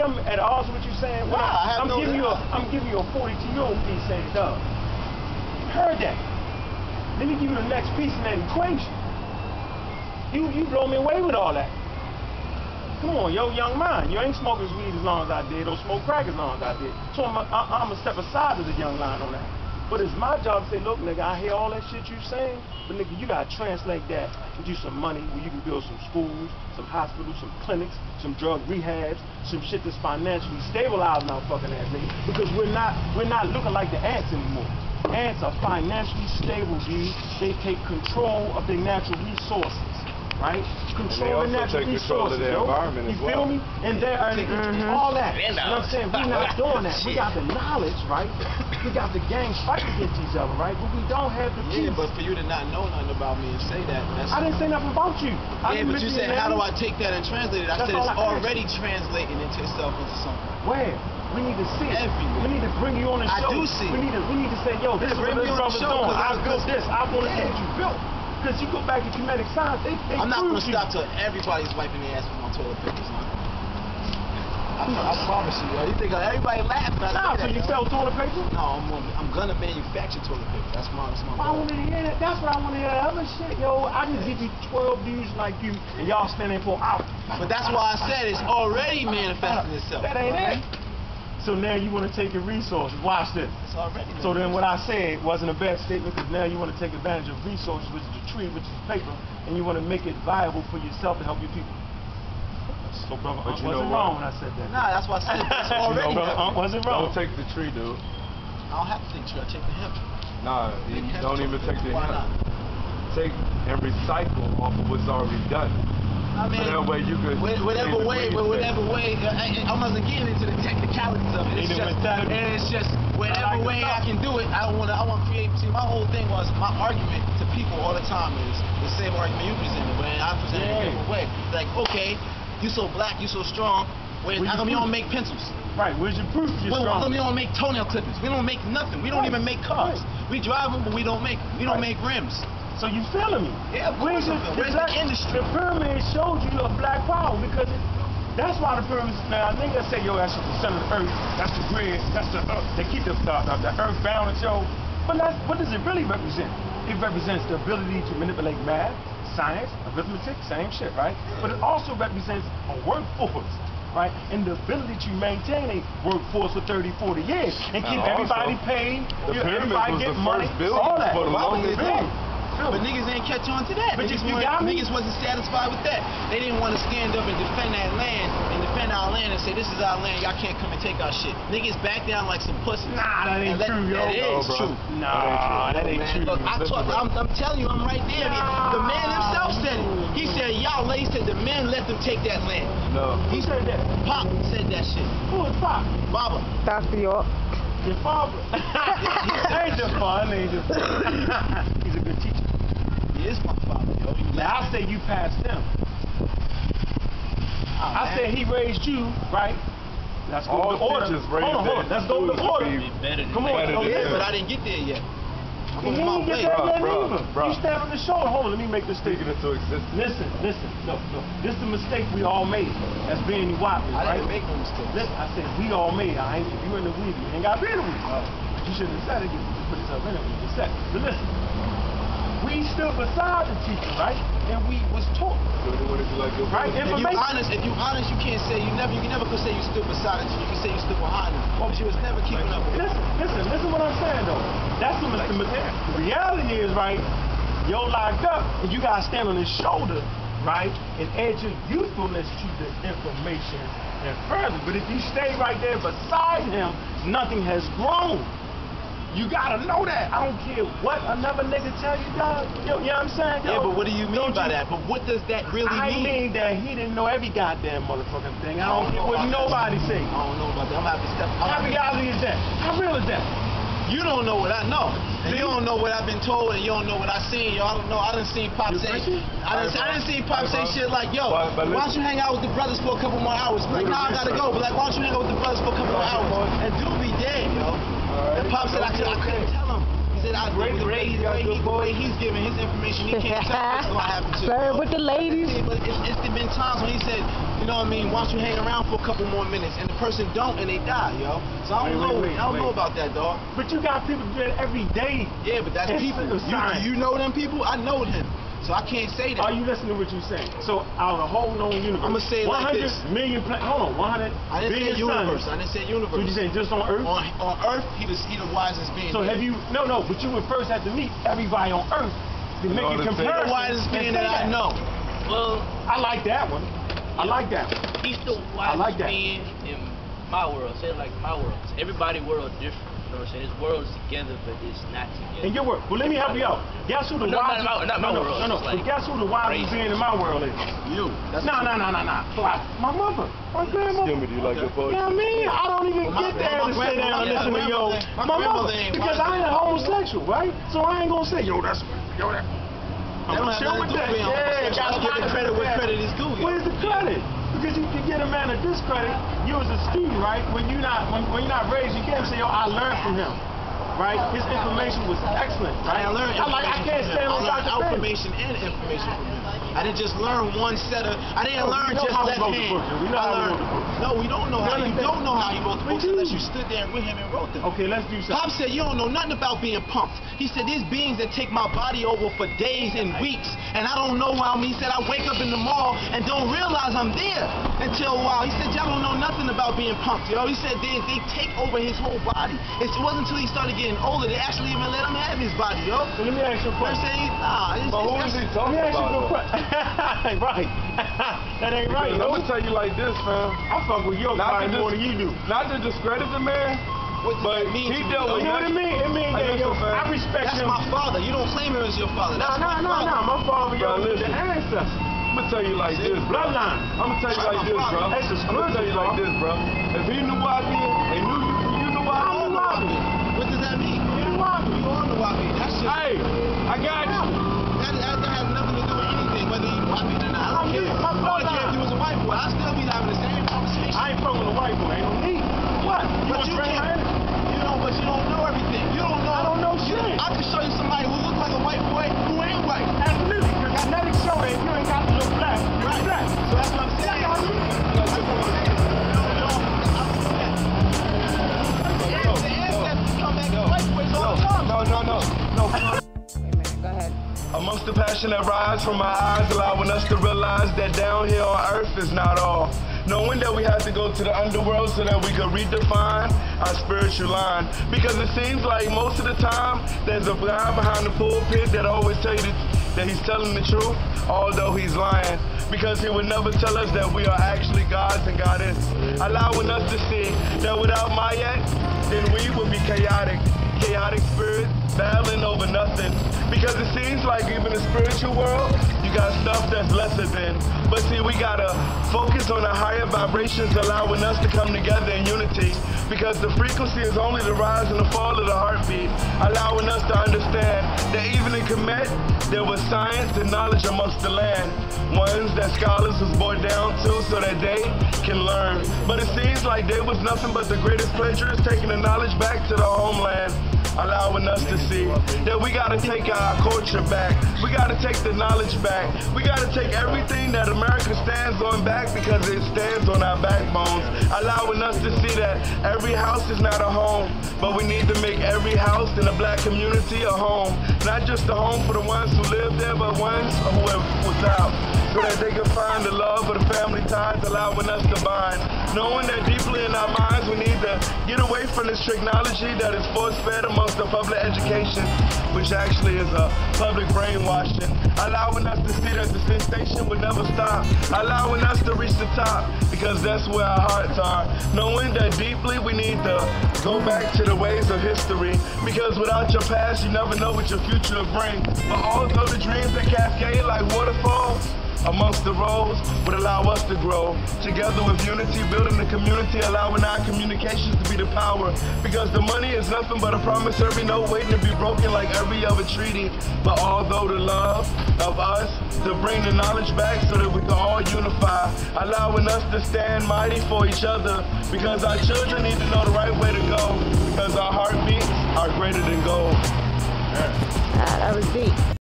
I'm at odds with what you're saying? Well, I'm giving you a 42-year-old piece saying, dog. Heard that. Let me give you the next piece in that equation. You blow me away with all that. Come on, yo, young man. You ain't smoking weed as long as I did, or smoke crack as long as I did. So I'm a step aside of the young line on that. But it's my job to say, look, nigga, I hear all that shit you saying, but nigga, you gotta translate that into some money where you can build some schools, some hospitals, some clinics, some drug rehabs, some shit that's financially stabilizing our fucking ass, nigga. Because we're not looking like the ants anymore. Ants are financially stable, dude. They take control of their natural resources. Right? Control the natural resources, yo. You feel me? And they're all that. You know what I'm saying? We're not doing that. We got the knowledge, right? We got the gangs fighting against each other, right? But we don't have the peace. Yeah, but for you to not know nothing about me and say that, I didn't say nothing about you. Yeah, but you said, how do I take that and translate it? I said it's already translating into itself into something. Where? We need to see it. We need to bring you on the show. I do see it. We need to say, yo, this is what this brother's doing. I built this. I want to see what you built. Because you go back to kinetic science, they I'm not going to stop till everybody's wiping their ass with my toilet paper, son. I promise you, yo. You think everybody laughing? Nah, so you sell toilet paper? No, I'm going to manufacture toilet paper. That's my I want to hear that. That's what I want to hear. That other shit, yo. I can give you 12 dudes like you, and y'all standing for hours. But that's why I said it's already manifesting itself. That ain't it. So now you want to take your resources. Watch this. It's already. So then what I said wasn't a bad statement, because now you want to take advantage of resources, which is the tree, which is paper, and you want to make it viable for yourself to help your people. So brother, but wasn't wrong when I said that. Nah, that's why I said it's already. Wasn't wrong. Don't take the tree, dude. I don't have to take the tree. I take the hemp. Nah, you don't even take the hemp. Why not? Take and recycle off of what's already done. I mean, so that way you could whatever way, I'm not getting into the technicalities of it. It's just whatever way I can do it. I want to create. See, my whole thing was, my argument to people all the time is the same argument you presented, but I presented it a different way. Like, okay, you so black, you so strong. How come you don't make pencils? Right, where's your proof you're strong? How come you don't make toenail clippers? We don't make nothing. We don't even make cars. We drive them, but we don't make them. We don't make rims. So you feeling me? Yeah, of course. Where's the industry? The pyramid showed you a black power, because that's why the pyramids. Now I think they say, yo, that's the center of the earth. That's the grid. That's the earth. They keep the earth balance, yo. But what does it really represent? It represents the ability to manipulate math, science, arithmetic, same shit, right? But it also represents a workforce, right? And the ability to maintain a workforce for 30, 40 years and keep everybody paid, everybody get money, all that. But niggas ain't catch on to that. But niggas wasn't satisfied with that. They didn't want to stand up and defend that land and defend our land and say, this is our land, y'all can't come and take our shit. Niggas back down like some pussies. Nah, that ain't true, yo. That is true. Nah, that ain't true. Look, I'm telling you, I'm right there. The man himself said it. He said, he said the men let them take that land. No. He said that. Pop said that shit. Who is Pop? Baba. Dr. York. Your father. Ain't your father. He's a good teacher. He is my father, yo. Now I say you passed him. I said he raised you, right? Let's go to the order. Hold on. Let's go to the order. Come on. Yeah, but I didn't get there yet. He didn't get there yet either. You stand on the shoulder. Hold on, let me make this statement. Into existence. Listen. No. This is the mistake we all made as being nuwabian, right? I didn't make no mistakes. Listen, I said we all made. If you in the weed, you ain't got to be in the weed. You shouldn't have said it. You put yourself in it. You said. But listen, we stood beside the teacher, right? And we was taught. Right? If you honest, you can't say you never could say you stood beside it. You can say you stood behind it. But you was never keeping up with it. Listen what I'm saying though. That's the reality is, right, you're locked up and you gotta stand on his shoulder, right, and add your youthfulness to the information and further. But if you stay right there beside him, nothing has grown. You gotta know that. I don't care what another nigga tell you, dog. You know what I'm saying? Yeah, but what do you mean by that? But what does that really mean? I mean that he didn't know every goddamn motherfucking thing. I don't care what nobody say. I don't know about that. I'm gonna have to step up. How reality is that? How real is that? You don't know what I know. And you don't know what I've been told, and you don't know what I seen. Yo, I don't know. I done seen Pop say. I done seen Pop say shit like, yo, why don't you hang out with the brothers for a couple more hours? Like, nah, I gotta go. But like, why don't you hang out with the brothers for a couple more hours? And dude be dead, yo. And Pop said I couldn't tell him. He said, the way he's giving his information, he can't tell what's going to happen to Flirt with the ladies. But it's been times when he said, you know what I mean, why don't you hang around for a couple more minutes, and the person don't, and they die, yo. So I don't know about that, dog. But you got people do that every day. Yeah, but that's people. You know them people? I know them. So I can't say that. Are you listening to what you're saying? So out of the whole known universe, I'm gonna say it like this: 100 million. Hold on, 100. I didn't say universe. I didn't say universe. What you say? Just on Earth? On Earth, he the wisest being. So have you? No. But you would first have to meet everybody on Earth to make a comparison. The wisest being that I know. Well, I like that one. I like that one. He's the wisest being in my world. Say it like my world. Everybody's world different. You know what I'm saying? This world is together, but it's not together. In your world. Well, let me help you out. Guess who the wisest? Not my world. No. But guess who the wisest being in my world is? You. No. My mother. My grandma. Give me, do you like your poetry? Yeah, man, I don't even get there to sit down and listen to yo. My mother. Because I ain't a homosexual, right? So I ain't gonna say, yo, that's that. I'm gonna chill with that. Yeah, gotta give the credit where credit is due. Where's the credit? Because you can get a man a discredit. You as a student, right? When you're not raised, you can't say, yo, I learned from him. Right? His information was excellent, right? I can't stand on Dr. Information and information from him. I didn't just learn one set of. I didn't learn just left hand. We know how he wrote the book. No, we don't know how. You don't know how he wrote the books unless you stood there with him and wrote them. Okay, let's do something. Pop said you don't know nothing about being pumped. He said there's beings that take my body over for days and weeks, and I don't know how. He said I wake up in the mall and don't realize I'm there until a while. He said y'all don't know nothing about being pumped, yo. He said they take over his whole body. It wasn't until he started getting older they actually even let him have his body, yo. So let me ask you a question. But who is he talking about? Right. That ain't right. I'm gonna tell you like this, fam. I fuck with your body more than you do. Not to discredit the man, but he dealt with. You know what it mean? It means that I respect him. That's my father. You don't claim him as your father. No. My father, yo, is the ancestor. I'm gonna tell you like this, bloodline. I'm gonna tell you like this, bro. I'm gonna tell you like this, bro. If he knew nuwabian, and you knew nuwabian. What does that mean? You are nuwabian. That's just. Hey, I got you. That has nothing to do with anything, whether you're nuwabian or not. I don't care. I don't care if he was a white boy. I'd still be having the same conversation. I ain't fucking with a white boy. Ain't no need. What? But you can't. But you don't know everything. You don't know. I don't know shit. I can show you somebody who looks like a white boy who ain't white. Absolutely. Your genetics show that you ain't got to look black. Right. Black. So that's what I'm saying. No. Wait a minute, go ahead. Amongst the passion that rise from our eyes, allowing us to realize that down here on earth is not all. Knowing that we have to go to the underworld so that we could redefine our spiritual line. Because it seems like most of the time, there's a guy behind the pulpit that always tell you that he's telling the truth, although he's lying. Because he would never tell us that we are actually gods and goddesses. Allowing us to see that without Mayat, then we would be chaotic spirits battling over nothing. Because it seems like even in the spiritual world, you got stuff that's lesser than. But see, we gotta focus on the higher vibrations, allowing us to come together in unity. Because the frequency is only the rise and the fall of the heartbeat, allowing us to understand that even in Kemet, there was science and knowledge amongst the land. Ones that scholars was brought down to so that they can learn. But it seems like there was nothing but the greatest pleasure is taking the knowledge back to the homeland. Allowing us to see that we gotta take our culture back. We gotta take the knowledge back. We gotta take everything that America stands on back because it stands on our backbones. Allowing us to see that every house is not a home, but we need to make every house in the black community a home. Not just a home for the ones who live there, but ones who was out. So that they can find the love of the family ties, allowing us to bind. Knowing that deeply in our minds we need to get away from this technology that is force-fed amongst the public education, which actually is a public brainwashing. Allowing us to see that the sensation would never stop. Allowing us to reach the top, because that's where our hearts are. Knowing that deeply we need to go back to the ways of history, because without your past you never know what your future will bring. But although the dreams that cascade like waterfalls amongst the roads would allow us to grow together with unity, building the community, allowing our communications to be the power. Because the money is nothing but a promissory note waiting to be broken like every other treaty. But although the love of us to bring the knowledge back so that we can all unify, allowing us to stand mighty for each other. Because our children need to know the right way to go. Because our heartbeats are greater than gold. Yeah. That was deep.